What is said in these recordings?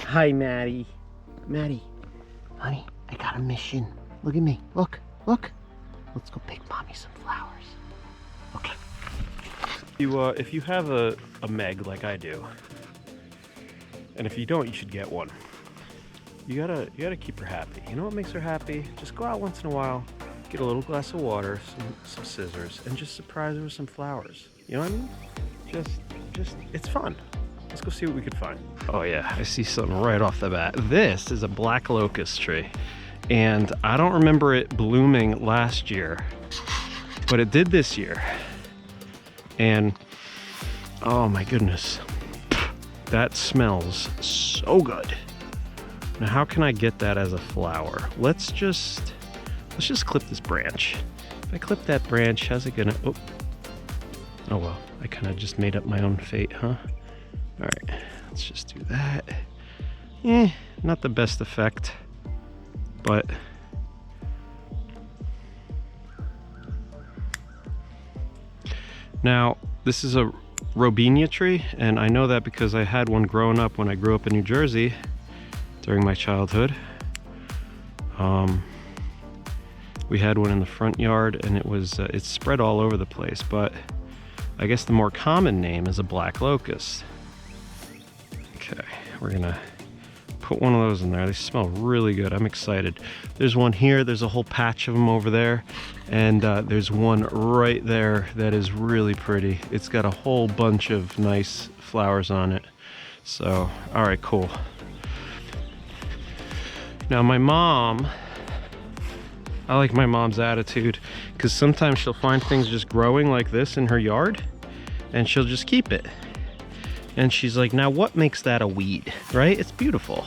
Hi, Maddie. Maddie, honey, I got a mission. Look at me. Look. Let's go pick mommy some flowers. Okay. If you have a Meg like I do, and if you don't, you should get one. You gotta keep her happy. You know what makes her happy? Just go out once in a while, get a little glass of water, some scissors, and just surprise her with some flowers. You know what I mean? Just it's fun. Let's go see what we could find. Oh yeah, I see something right off the bat. This is a black locust tree, and I don't remember it blooming last year, but it did this year. And oh my goodness, that smells so good. Now how can I get that as a flower? Let's just clip this branch. If I clip that branch, how's it gonna, oh well, I kind of just made up my own fate, huh? All right, let's just do that. Not the best effect, but now this is a robinia tree, and I know that because I had one growing up when I grew up in New Jersey during my childhood. We had one in the front yard, and it's spread all over the place, but I guess the more common name is a black locust. Okay, we're gonna put one of those in there. They smell really good. I'm excited. There's one here, there's a whole patch of them over there, and there's one right there that is really pretty. It's got a whole bunch of nice flowers on it. So, all right, cool. Now my mom, I like my mom's attitude, because sometimes she'll find things just growing like this in her yard, and she'll just keep it. And she's like, now what makes that a weed, right? It's beautiful.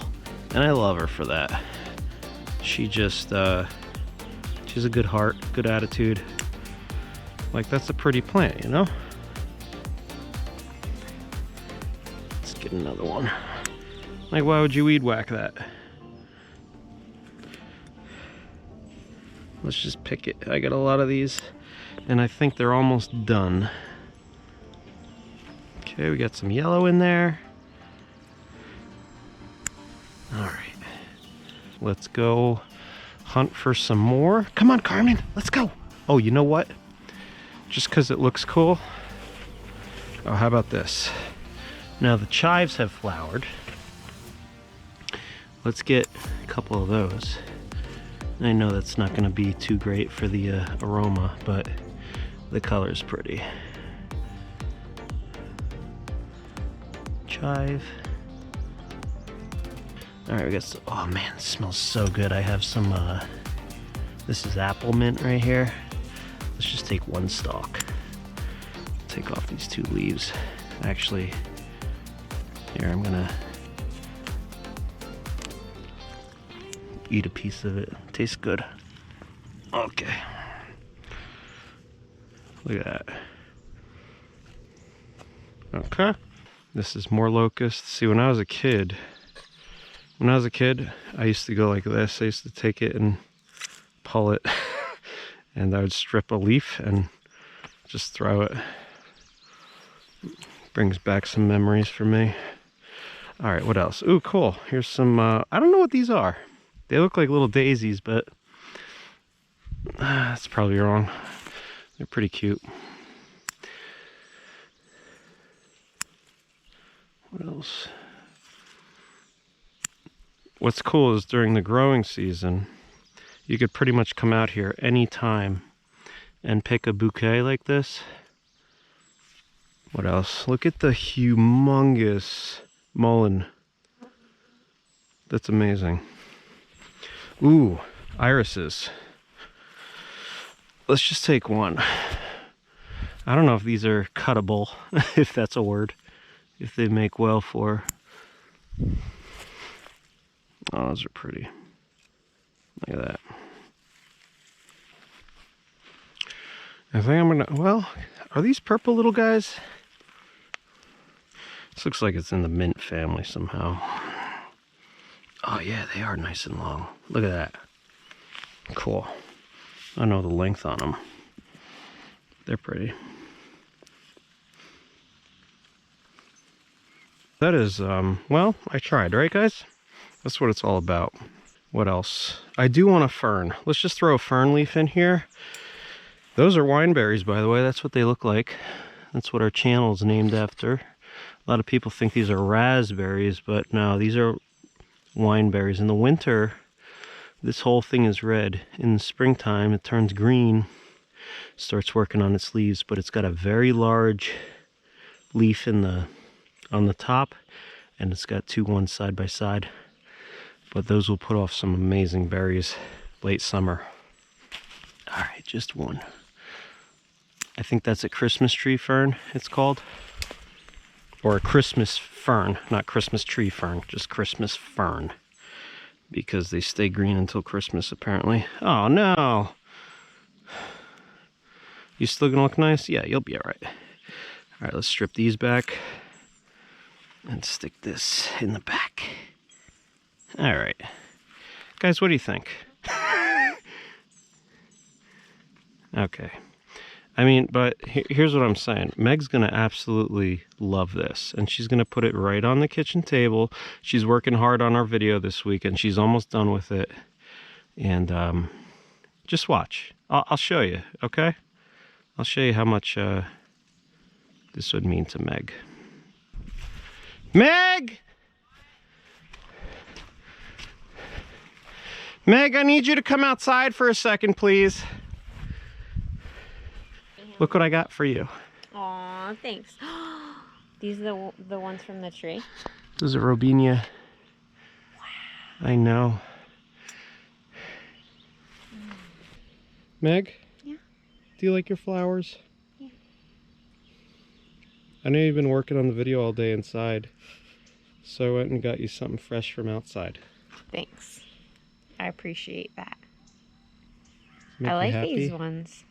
And I love her for that. She just, she's a good heart, good attitude. Like, that's a pretty plant, you know? Let's get another one. Like, why would you weed whack that? Let's just pick it. I got a lot of these, and I think they're almost done. Okay, we got some yellow in there. All right, let's go hunt for some more. Come on, Carmen, let's go. Oh, you know what? Just because it looks cool. Oh, how about this? Now the chives have flowered. Let's get a couple of those. I know that's not going to be too great for the aroma, but the color's pretty. Chive. All right, we got some, oh man, it smells so good. I have some, this is apple mint right here. Let's just take one stalk. Take off these two leaves. Actually, here, I'm gonna eat a piece of it. Tastes good. Okay. Look at that. Okay. This is more locust. See, when I was a kid, I used to go like this. I used to take it and pull it, and I would strip a leaf and just throw it. Brings back some memories for me. All right, what else? Ooh, cool. Here's some, I don't know what these are. They look like little daisies, but that's probably wrong. They're pretty cute. What else? What's cool is during the growing season, you could pretty much come out here anytime and pick a bouquet like this. What else? Look at the humongous mullein. That's amazing. Ooh, irises. Let's just take one. I don't know if these are cuttable, if that's a word. If they make well for. Oh, those are pretty. Look at that. I think I'm gonna, well, are these purple little guys? This looks like it's in the mint family somehow. Oh yeah, they are nice and long. Look at that. Cool. I know the length on them. They're pretty. That is, well, I tried, right guys? That's what it's all about. What else? I do want a fern. Let's just throw a fern leaf in here. Those are wineberries, by the way. That's what they look like. That's what our channel is named after. A lot of people think these are raspberries, but no, these are wineberries. In the winter, this whole thing is red. In the springtime, it turns green, starts working on its leaves, but it's got a very large leaf on the top, and it's got two ones side by side. But those will put off some amazing berries late summer. All right, just one. I think that's a Christmas tree fern, it's called. Or a Christmas fern, not Christmas tree fern, just Christmas fern. Because they stay green until Christmas, apparently. Oh, no! You still gonna look nice? Yeah, you'll be all right. All right, let's strip these back and stick this in the back. All right. Guys, what do you think? Okay. I mean, but here's what I'm saying. Meg's gonna absolutely love this, and she's gonna put it right on the kitchen table. She's working hard on our video this week, and she's almost done with it. And just watch. I'll show you, okay? I'll show you how much this would mean to Meg. Meg! Meg, I need you to come outside for a second, please. Look what I got for you. Aw, thanks. These are the ones from the tree? Those are Robinia. Wow. I know. Meg? Yeah? Do you like your flowers? Yeah. I know you've been working on the video all day inside, so I went and got you something fresh from outside. Thanks. I appreciate that. Make I you like happy? these ones.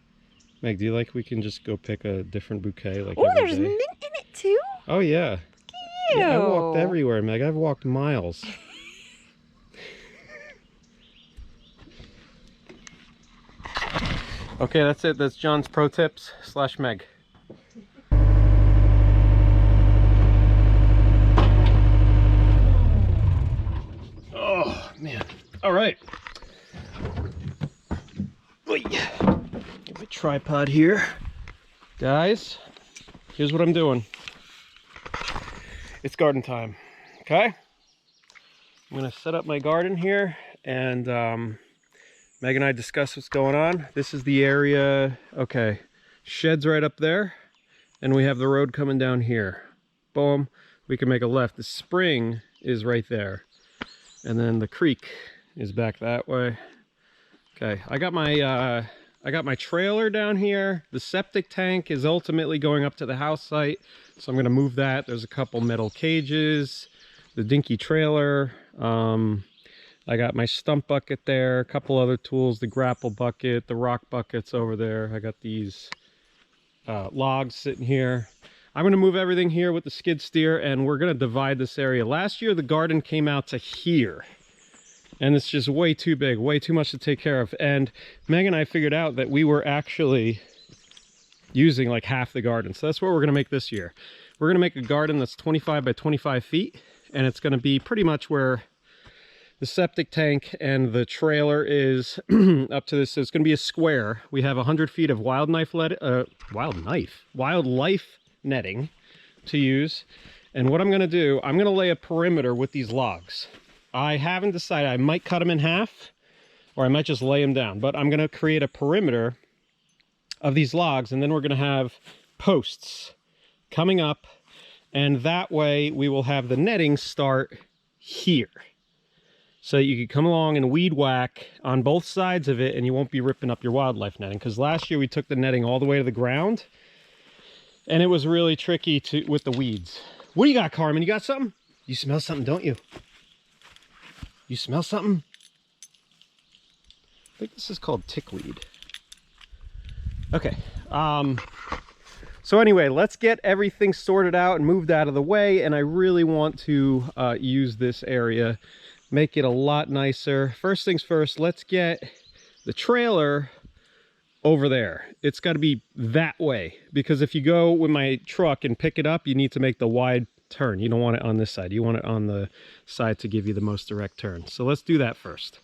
Meg, do you like we can just go pick a different bouquet like Oh, every there's day? mint in it too? Oh, yeah. Look at you. Yeah, I walked everywhere, Meg. I've walked miles. Okay, that's it. That's John's pro tips / Meg. Oh, man. All right. Oy. Get my tripod here. Guys, here's what I'm doing. It's garden time, okay? I'm gonna set up my garden here, and Meg and I discuss what's going on. This is the area, okay, shed's right up there, and we have the road coming down here. Boom, we can make a left. The spring is right there, and then the creek is back that way. Okay, I got my trailer down here. The septic tank is ultimately going up to the house site, so I'm gonna move that. There's a couple metal cages, the dinky trailer. I got my stump bucket there, a couple other tools, the grapple bucket, the rock buckets over there. I got these logs sitting here. I'm gonna move everything here with the skid steer, and we're gonna divide this area. Last year, the garden came out to here, and it's just way too big, way too much to take care of. And Meg and I figured out that we were actually using like half the garden. So that's what we're gonna make this year. We're gonna make a garden that's 25 by 25 feet, and it's gonna be pretty much where the septic tank and the trailer is up to this. So it's gonna be a square. We have 100 feet of wildlife netting to use. And what I'm gonna do, I'm gonna lay a perimeter with these logs. I haven't decided. I might cut them in half, or I might just lay them down, but I'm gonna create a perimeter of these logs, and then we're gonna have posts coming up, and that way we will have the netting start here. So you can come along and weed whack on both sides of it, and you won't be ripping up your wildlife netting. Because last year we took the netting all the way to the ground, and it was really tricky with the weeds. What do you got, Carmen? You got something? You smell something, don't you? You smell something? I think this is called tickweed. Okay. So anyway, let's get everything sorted out and moved out of the way. And I really want to use this area, make it a lot nicer. First things first, let's get the trailer over there. It's got to be that way, because if you go with my truck and pick it up, you need to make the wide turn. You don't want it on this side. You want it on the side to give you the most direct turn. So let's do that first.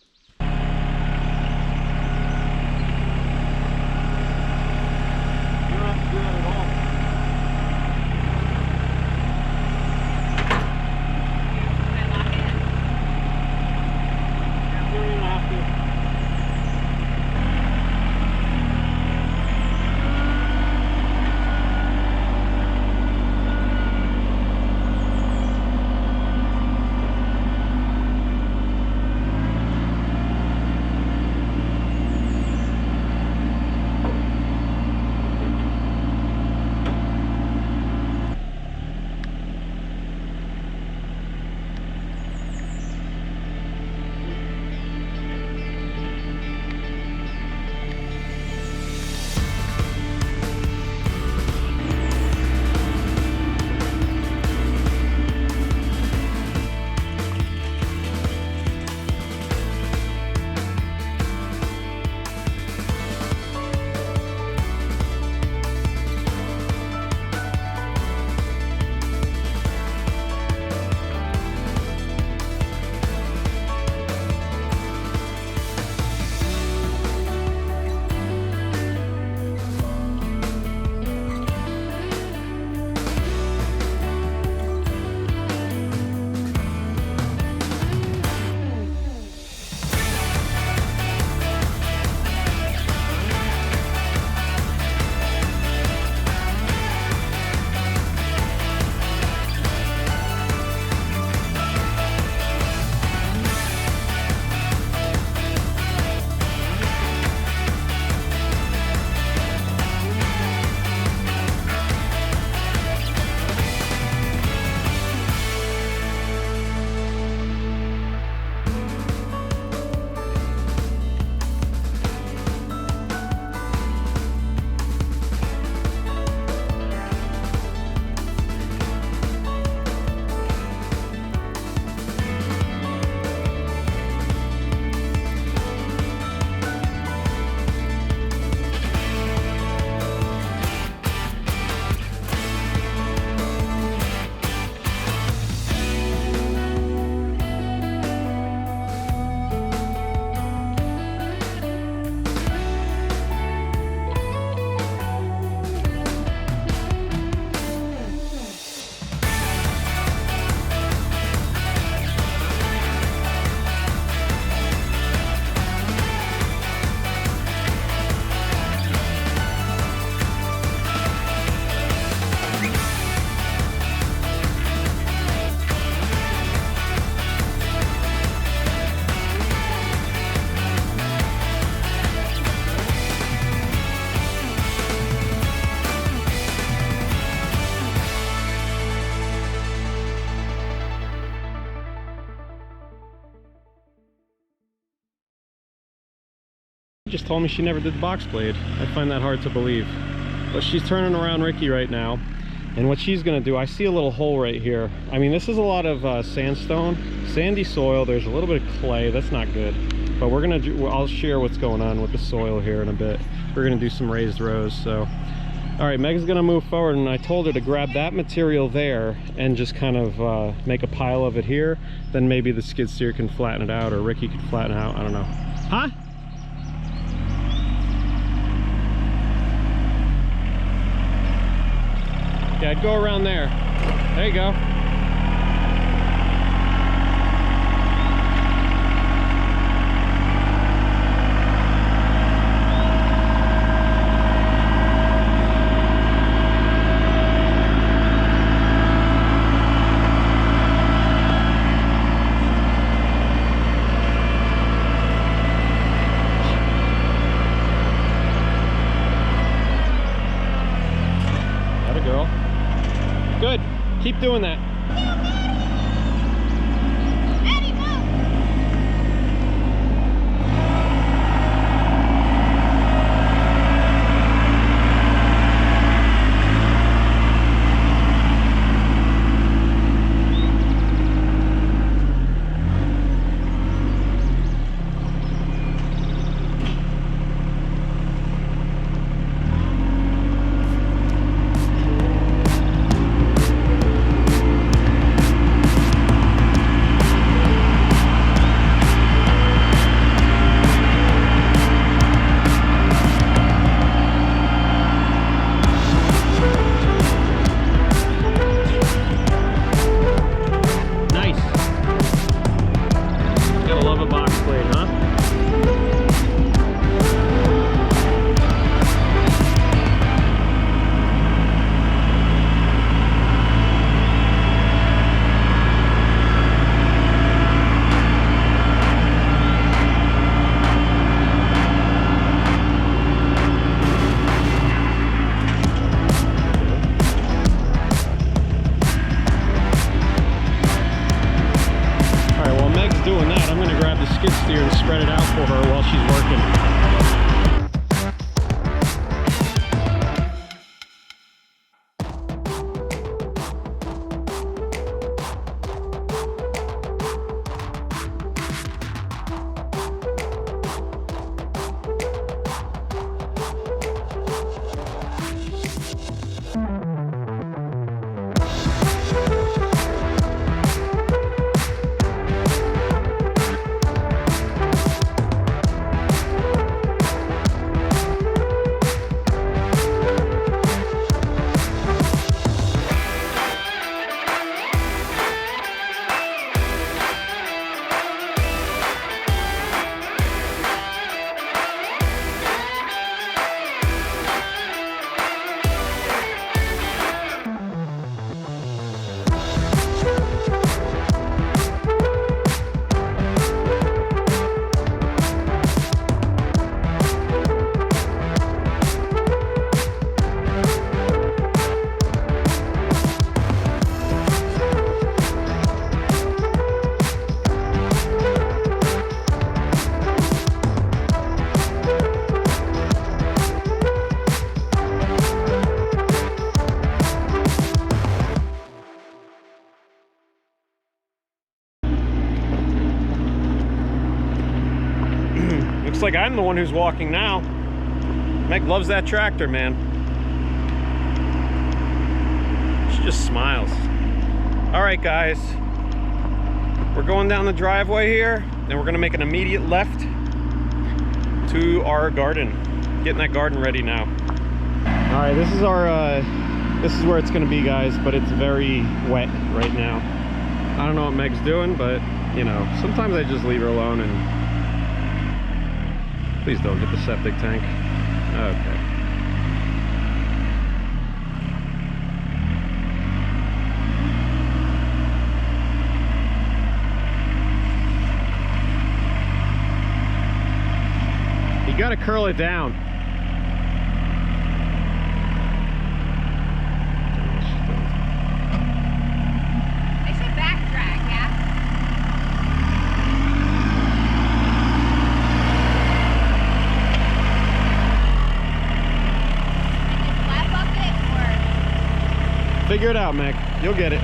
Just told me she never did the box blade. I find that hard to believe. But she's turning around Ricky right now, and what she's gonna do, I see a little hole right here. I mean, this is a lot of sandstone, sandy soil. There's a little bit of clay. That's not good. But we're gonna do, I'll share what's going on with the soil here in a bit. We're gonna do some raised rows. So, all right, Meg's gonna move forward, and I told her to grab that material there and just kind of make a pile of it here. Then maybe the skid steer can flatten it out, or Ricky could flatten it out. I don't know. Huh? Yeah, I'd go around there. There you go. Good. Keep doing that. Looks like I'm the one who's walking now. Meg loves that tractor, man. She just smiles. All right, guys. We're going down the driveway here, and we're gonna make an immediate left to our garden. Getting that garden ready now. All right, this is our, this is where it's gonna be, guys, but it's very wet right now. I don't know what Meg's doing, but you know, sometimes I just leave her alone and... Please don't hit the septic tank. Okay. You gotta curl it down. I should backtrack, yeah? Figure it out, Meg. You'll get it.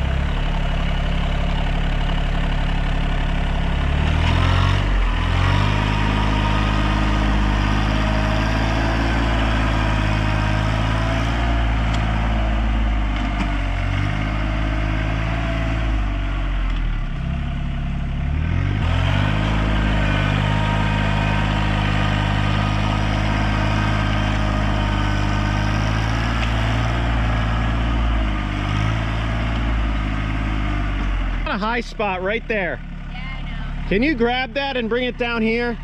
A high spot right there. Yeah, I know. Can you grab that and bring it down here?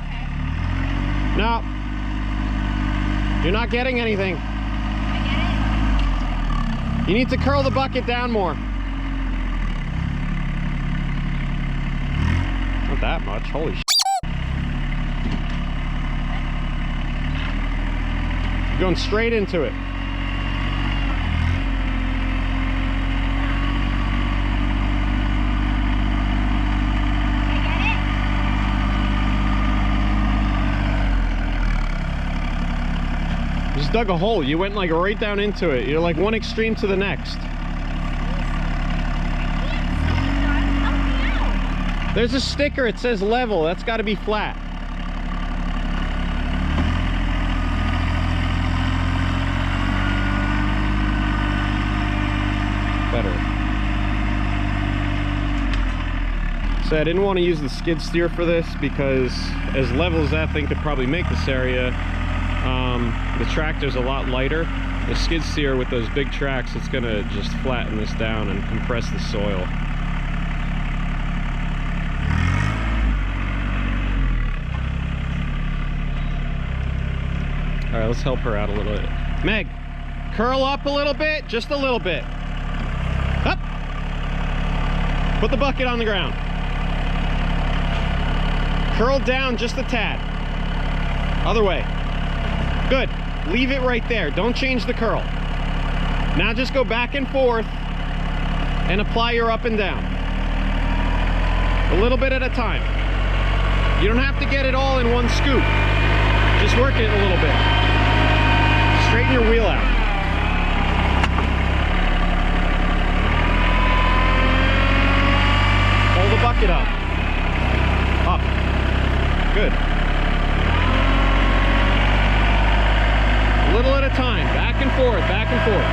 Okay. No. You're not getting anything. I You need to curl the bucket down more. Not that much. Holy shit. You're going straight into it. Just dug a hole. You went like right down into it. You're like one extreme to the next. There's a sticker. It says level. That's got to be flat. Better. So I didn't want to use the skid steer for this because as level as that thing could probably make this area, the tractor's a lot lighter. The skid steer with those big tracks, it's gonna just flatten this down and compress the soil. All right, let's help her out a little bit. Meg, curl up a little bit, just a little bit. Up. Put the bucket on the ground. Curl down just a tad. Other way. Good. Leave it right there. Don't change the curl. Now just go back and forth and apply your up and down. A little bit at a time. You don't have to get it all in one scoop. Just work it a little bit. Straighten your wheel out. Hold the bucket up. Up. Good. A little at a time, back and forth, back and forth.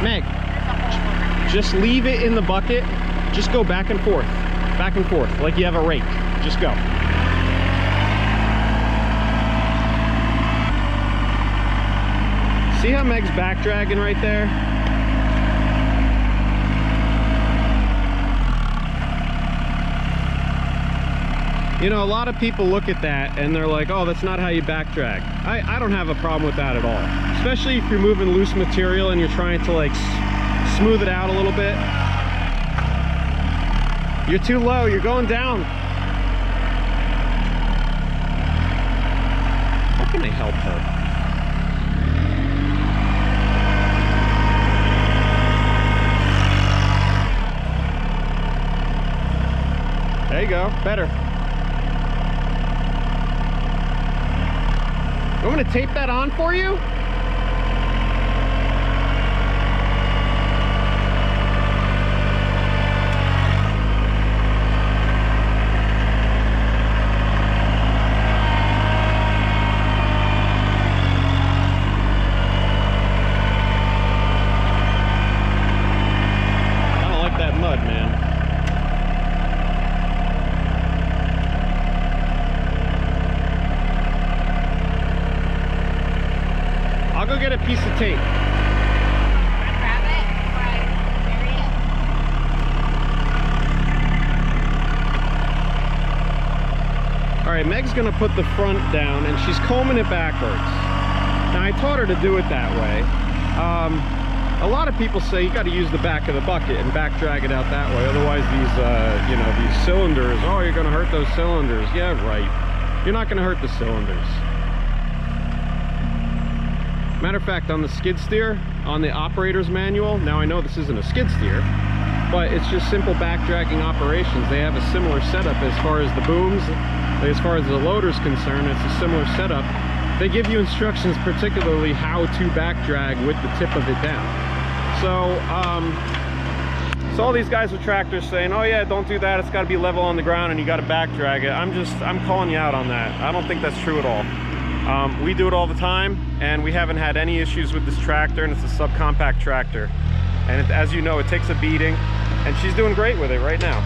Meg, just leave it in the bucket. Just go back and forth, like you have a rake. Just go. See how Meg's back dragging right there? You know, a lot of people look at that and they're like, oh, that's not how you back drag. I don't have a problem with that at all. Especially if you're moving loose material and you're trying to like smooth it out a little bit. You're too low, you're going down. How can I help her? There you go, better. You want me to tape that on for you? get a piece of tape. Grab it before I bury it. All right, Meg's gonna put the front down and she's combing it backwards. Now I taught her to do it that way. A lot of people say you got to use the back of the bucket and back drag it out that way. Otherwise these, you know, these cylinders, oh, you're gonna hurt those cylinders. Yeah, right. You're not gonna hurt the cylinders. Matter of fact, on the skid steer, on the operator's manual, now I know this isn't a skid steer, but it's just simple back dragging operations. They have a similar setup as far as the booms, as far as the loader's concerned. It's a similar setup. They give you instructions particularly how to back drag with the tip of it down. So all these guys with tractors saying, oh yeah, don't do that, it's got to be level on the ground and you got to back drag it. I'm calling you out on that. I don't think that's true at all. We do it all the time, and we haven't had any issues with this tractor, and it's a subcompact tractor. And as you know, it takes a beating, and she's doing great with it right now.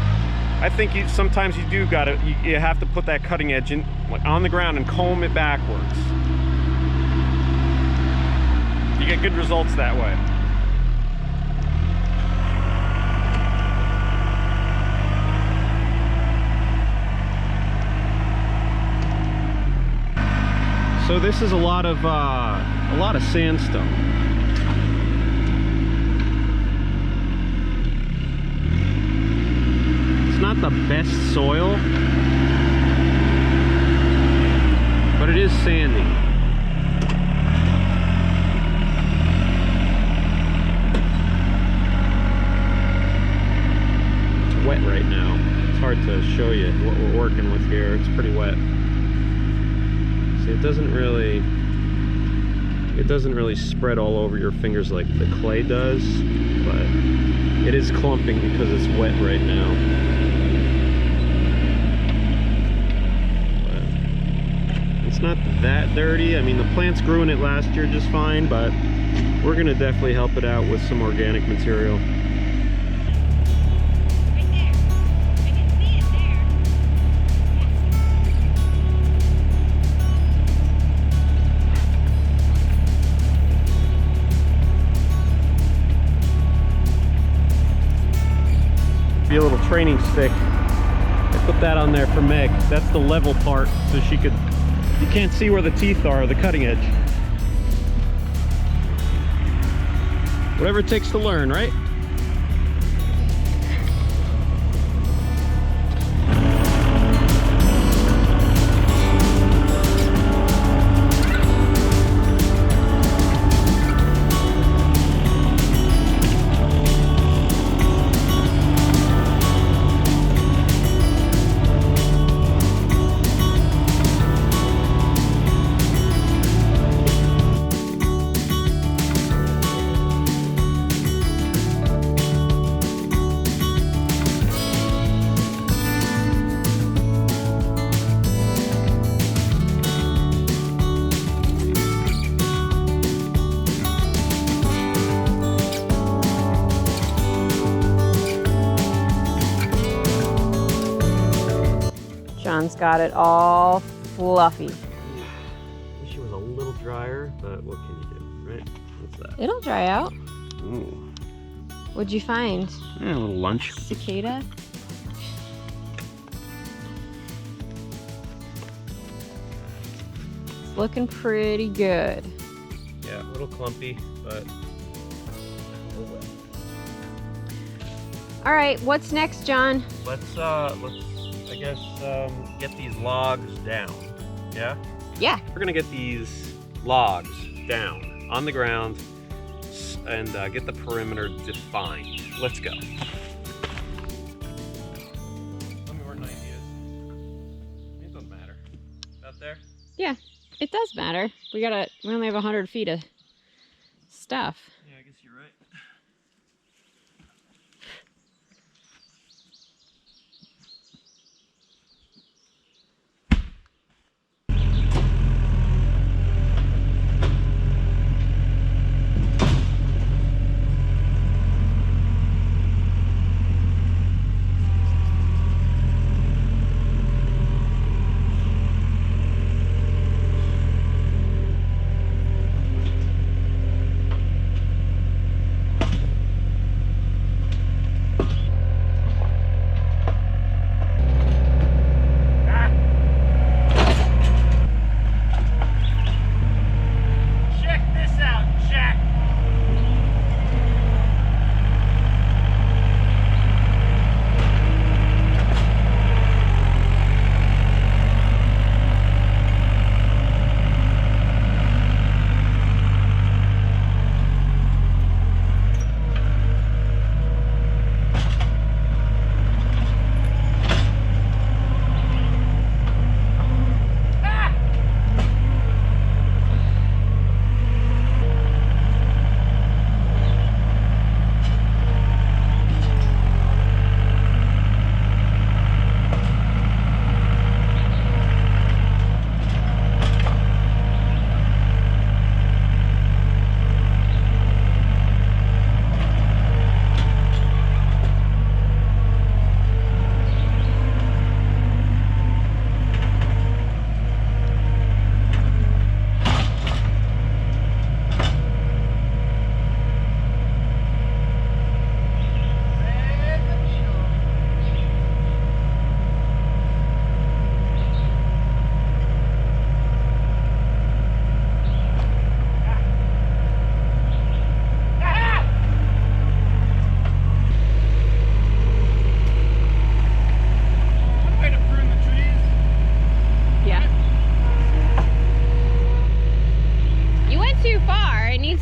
I think sometimes you do gotta, you have to put that cutting edge in, like, on the ground and comb it backwards. You get good results that way. So this is a lot of sandstone. It's not the best soil, but it is sandy. It's wet right now. It's hard to show you what we're working with here. It's pretty wet. It doesn't really spread all over your fingers like the clay does, but it is clumping because it's wet right now. But it's not that dirty. I mean, the plants grew in it last year just fine, but we're gonna definitely help it out with some organic material. A little training stick. I put that on there for Meg. That's the level part, so she could, you can't see where the teeth are, the cutting edge. Whatever it takes to learn, right? John's got it all fluffy. Wish it was a little drier, but what can you do, right? What's that? It'll dry out. Ooh. What'd you find? Yeah, a little lunch. Cicada? It's looking pretty good. Yeah, a little clumpy, but All right, what's next, John? let's I guess get these logs down. Yeah? Yeah. We're gonna get these logs down on the ground and get the perimeter defined. Let's go. Tell me where 90 is. It doesn't matter. Out there? Yeah, it does matter. We only have 100 feet of stuff. Yeah, I guess you're right.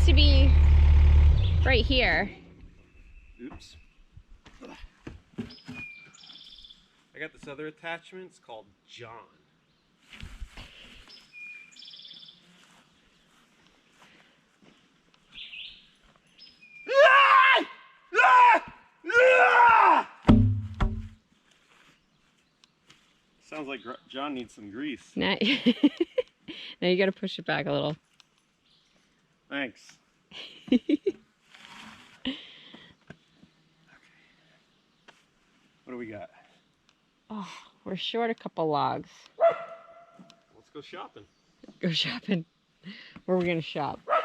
needs to be right here. Oops. I got this other attachment. It's called Jon. Sounds like Jon needs some grease. Now, now you gotta push it back a little. Thanks. What do we got? Oh, we're short a couple logs. Let's go shopping. Go shopping. Where are we gonna shop? What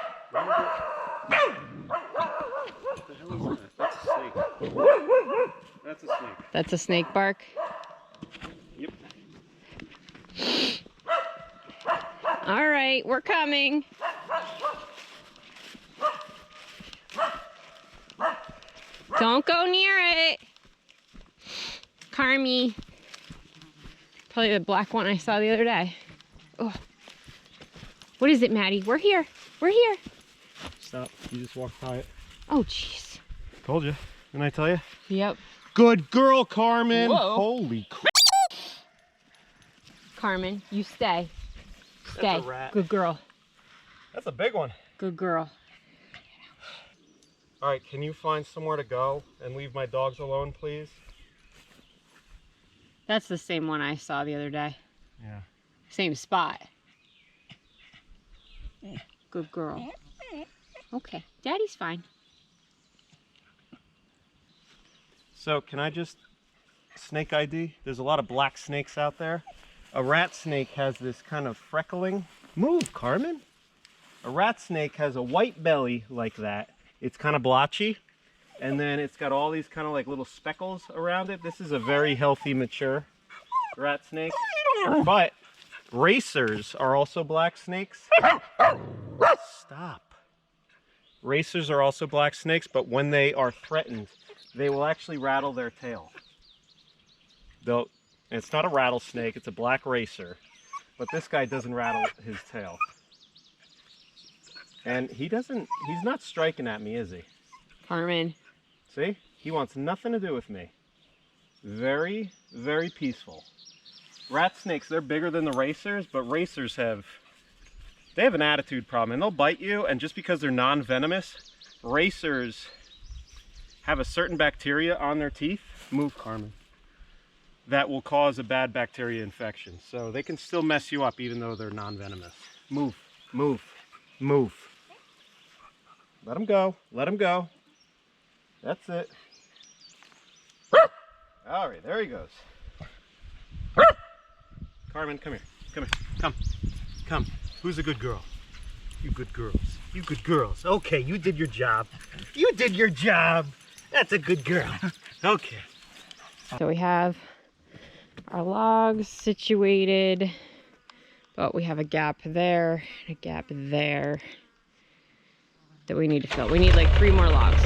the hell is that? That's a snake. That's a snake. That's a snake bark. Yep. All right, we're coming. Don't go near it. Carmy. Probably the black one I saw the other day. Oh. What is it, Maddie? We're here. We're here. Stop. You just walked by it. Oh, jeez. Told you. Didn't I tell you? Yep. Good girl, Carmen. Whoa. Holy crap. Carmen, you stay. Stay. That's a rat. Good girl. That's a big one. Good girl. All right, can you find somewhere to go and leave my dogs alone, please? That's the same one I saw the other day. Yeah. Same spot. Good girl. Okay, Daddy's fine. So can I just snake ID? There's a lot of black snakes out there. A rat snake has this kind of freckling. Move, Carmen. A rat snake has a white belly like that. It's kind of blotchy. And then it's got all these kind of like little speckles around it. This is a very healthy, mature rat snake. But racers are also black snakes. Stop. Racers are also black snakes, but when they are threatened, they will actually rattle their tail. Though it's not a rattlesnake, it's a black racer. But this guy doesn't rattle his tail. And he's not striking at me, is he? Carmen. See? He wants nothing to do with me. Very, very peaceful. Rat snakes, they're bigger than the racers, but racers have an attitude problem, and they'll bite you, and just because they're non-venomous, racers have a certain bacteria on their teeth, move, Carmen, that will cause a bad bacteria infection. So they can still mess you up even though they're non-venomous. Move, move, move. Let him go, let him go. That's it. All right, there he goes. Carmen, come here, come here, come, come. Who's a good girl? You good girls, you good girls. Okay, you did your job. You did your job. That's a good girl. Okay. So we have our logs situated, but we have a gap there, and a gap there that we need to fill. We need like 3 more logs.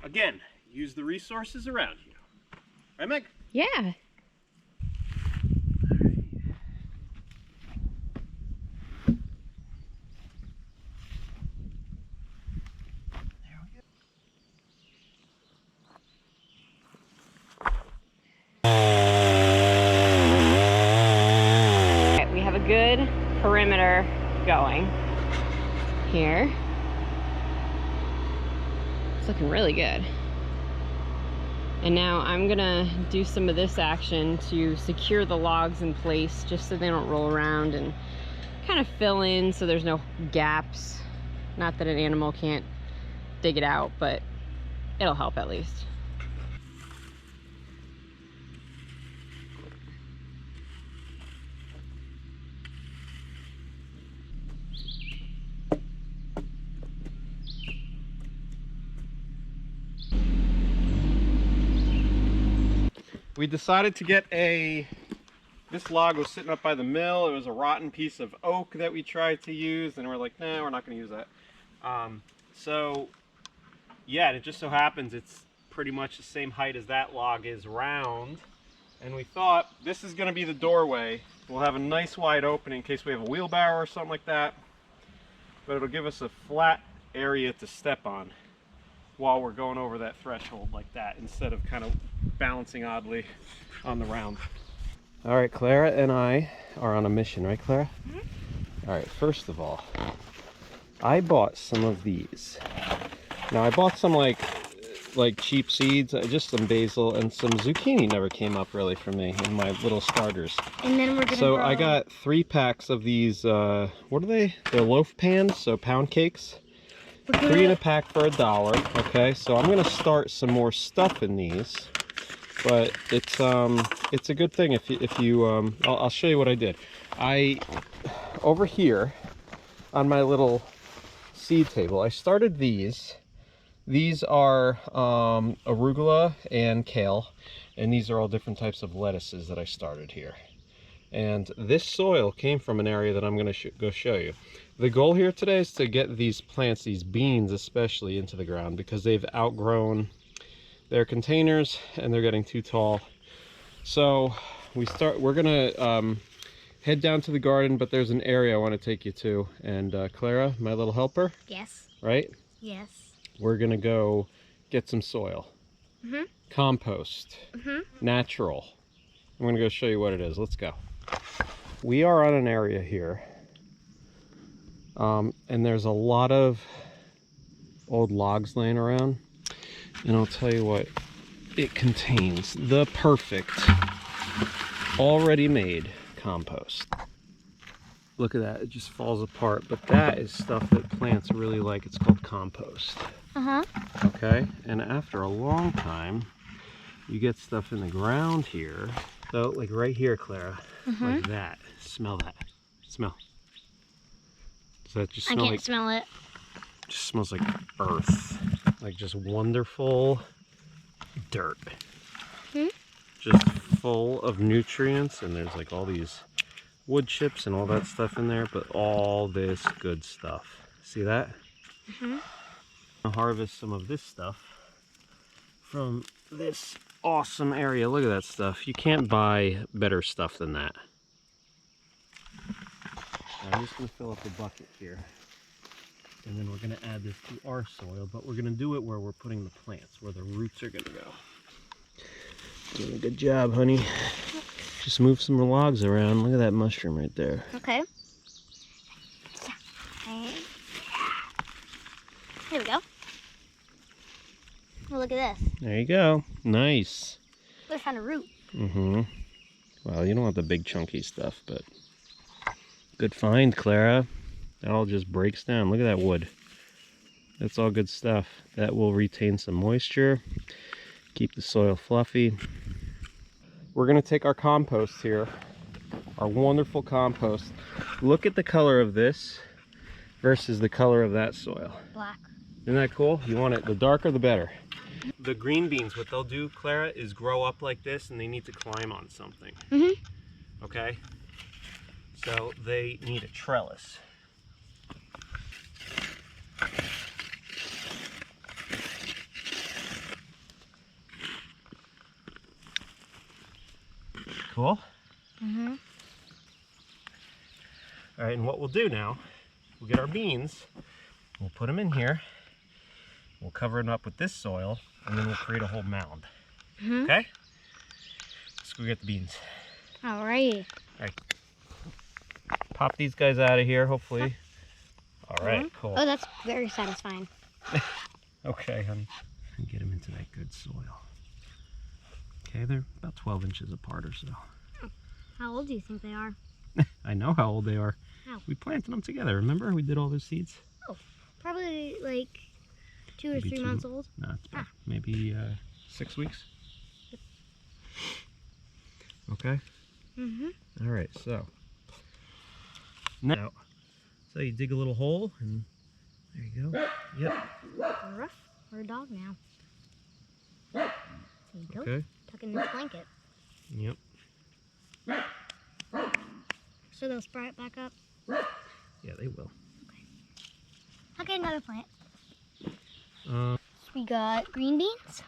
Again, use the resources around you. Right, Meg? Yeah. Okay, we have a good perimeter going here. It's looking really good. And now I'm gonna do some of this action to secure the logs in place just so they don't roll around, and kind of fill in so there's no gaps. Not that an animal can't dig it out, but it'll help at least. We decided to get this log was sitting up by the mill. It was a rotten piece of oak that we tried to use, and we're like, nah, we're not going to use that. So, yeah, and it just so happens it's pretty much the same height as that log is round. And we thought this is going to be the doorway. We'll have a nice wide opening in case we have a wheelbarrow or something like that. But it'll give us a flat area to step on while we're going over that threshold like that, instead of kind of balancing oddly on the round. All right, Clara and I are on a mission, right, Clara? Mm-hmm. All right, first of all, I bought some of these. Now, I bought some like cheap seeds, just some basil and some zucchini never came up really for me in my little starters. And then we're gonna I got 3 packs of these, what are they? They're loaf pans, so pound cakes. 3 in a pack for $1. Okay, so I'm gonna start some more stuff in these, but it's a good thing if you I'll show you what I did. Over here on my little seed table, I started these. These are arugula and kale, and these are all different types of lettuces that I started here. And this soil came from an area that I'm going to go show you. The goal here today is to get these plants, these beans especially, into the ground because they've outgrown their containers and they're getting too tall. So we're going to head down to the garden, but there's an area I want to take you to. And Clara, my little helper. Yes. Right? Yes. We're going to go get some soil. Mm-hmm. Compost. Mm-hmm. Natural. I'm going to go show you what it is. Let's go. We are on an area here. And there's a lot of old logs laying around. And I'll tell you what it contains. The perfect, already made compost. Look at that, it just falls apart. But that is stuff that plants really like. It's called compost. Uh-huh. Okay, and after a long time, you get stuff in the ground here. So, like right here, Clara, like that. Smell that. Smell. Does that just smell I can't smell it. Just smells like earth. Like just wonderful dirt. Just full of nutrients, and there's like all these wood chips and all that stuff in there, but all this good stuff. See that? I'll harvest some of this stuff from this awesome area. Look at that stuff. You can't buy better stuff than that. I'm just going to fill up a bucket here, and then we're going to add this to our soil, but we're going to do it where we're putting the plants, where the roots are going to go. Doing a good job, honey. Just move some logs around. Look at that mushroom right there. Okay. Here we go. Oh, look at this. There you go. Nice. We're trying to root. Well, you don't want the big chunky stuff, but good find, Clara. That all just breaks down. Look at that wood. That's all good stuff. That will retain some moisture, keep the soil fluffy. We're going to take our compost here, our wonderful compost. Look at the color of this versus the color of that soil. Black. Isn't that cool? You want it, the darker the better. The green beans, what they'll do, Clara, is grow up like this, and they need to climb on something. Okay? So they need a trellis. Cool? All right, and what we'll do now, we'll get our beans, we'll put them in here, we'll cover them up with this soil, and then we'll create a whole mound. Okay? Let's go get the beans. All right. All right. Pop these guys out of here, hopefully. All right, cool. Oh, that's very satisfying. Okay, honey. And get them into that good soil. Okay, they're about 12 inches apart or so. How old do you think they are? I know how old they are. How? We planted them together, remember? We did all those seeds. Oh, probably like 2 or Maybe 3 months old. No, it's about maybe 6 weeks. Yep. Okay? All right, so now, so you dig a little hole, and there you go. Yep. We're rough. We're a dog now. There you go. Okay. Tuck in this blanket. Yep. So they'll sprout back up. Yeah, they will. I'll get another plant. Uh, We got green beans.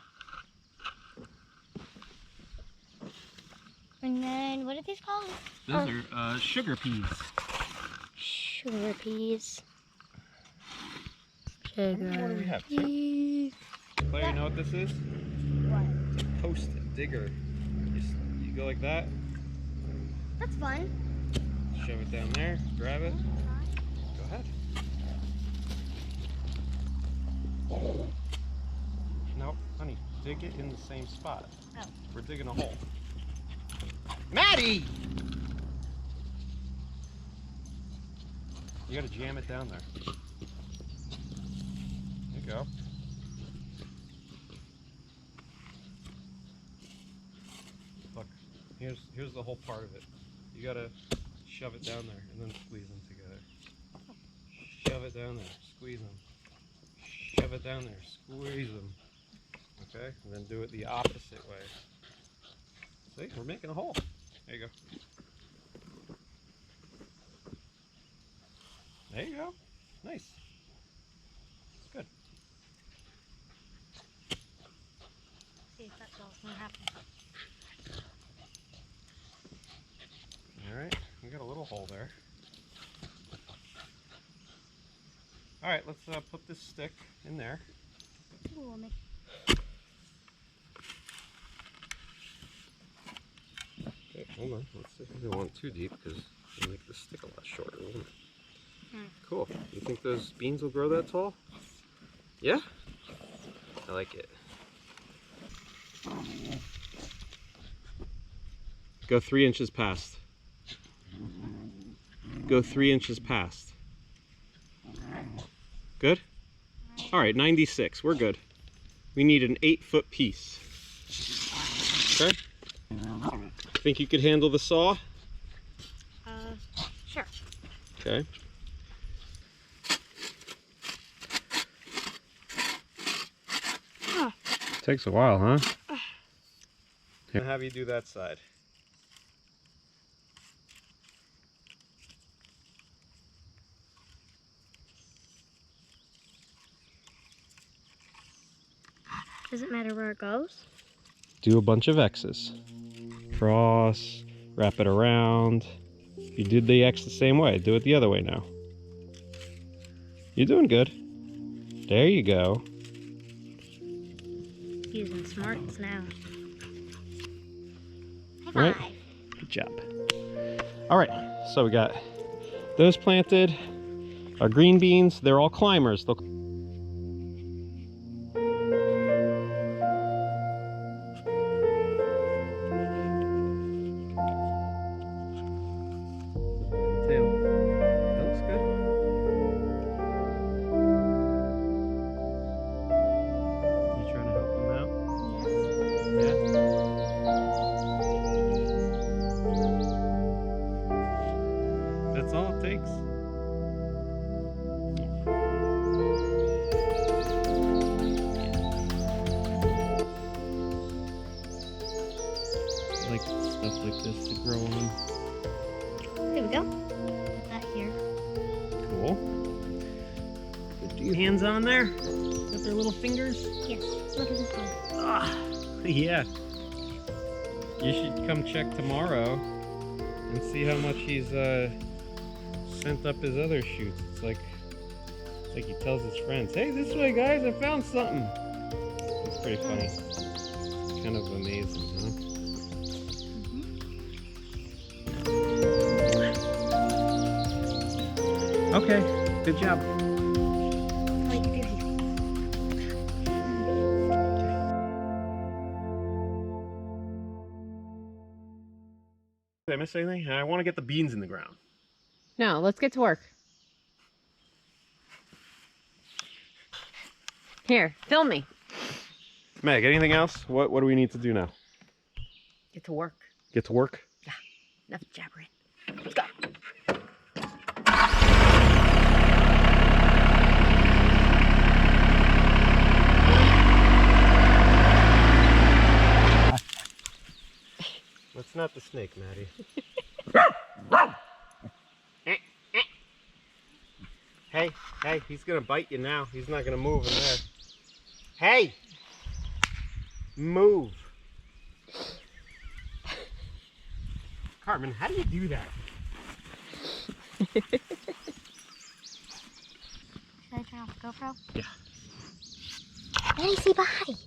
And then, what are these called? those are sugar peas. Sugar peas. What do we have? Peas. Claire, you know what this is? What? Post digger. You go like that, That's fun. shove it down there, grab it. Go ahead. No, honey, dig it in the same spot. Oh. We're digging a hole. Maddie! You gotta jam it down there. There you go. Look, here's the whole part of it. You gotta shove it down there and then squeeze them together. Shove it down there, squeeze them. Shove it down there, squeeze them. Okay, and then do it the opposite way. See, we're making a hole. There you go. There you go. Nice. Good. See if that's all gonna happen. Alright, we got a little hole there. Alright, let's put this stick in there. Ooh, I'll make Okay, hold on. Let's see. I don't want it too deep because it'll make the stick a lot shorter, won't it? Cool. You think those beans will grow that tall? Yeah? I like it. Go 3 inches past. Go 3 inches past. Good? Alright, 96. We're good. We need an 8-foot piece. Okay? Think you could handle the saw? sure. Okay. Takes a while, huh? Here. Have you do that side. Does it matter where it goes? Do a bunch of X's. Cross, wrap it around. You did the X the same way. Do it the other way now. You're doing good. There you go. Using smarts now. High Right. five. Good job. All right, so we got those planted. Our green beans, they're all climbers. They'll That's all it takes. I like stuff like this to grow on. There we go. Put that here. Cool. Do your hands on there? Got their little fingers? Yes. Look at this one. Ah, yeah. You should come check tomorrow and see how much he's sent up his other shoots. It's like he tells his friends, "Hey, this way, guys! I found something." It's pretty funny. It's kind of amazing, huh? Okay, good job. Like, here. Did I miss anything? I want to get the beans in the ground. No, let's get to work. Here, film me. Meg, anything else? What do we need to do now? Get to work. Get to work? Enough jabbering. Let's go. That's not the snake, Maddie. Hey, he's gonna bite you now. He's not gonna move in there. Hey! Move. Carmen, how do you do that? Should I turn off the GoPro? Yeah. Let me see body.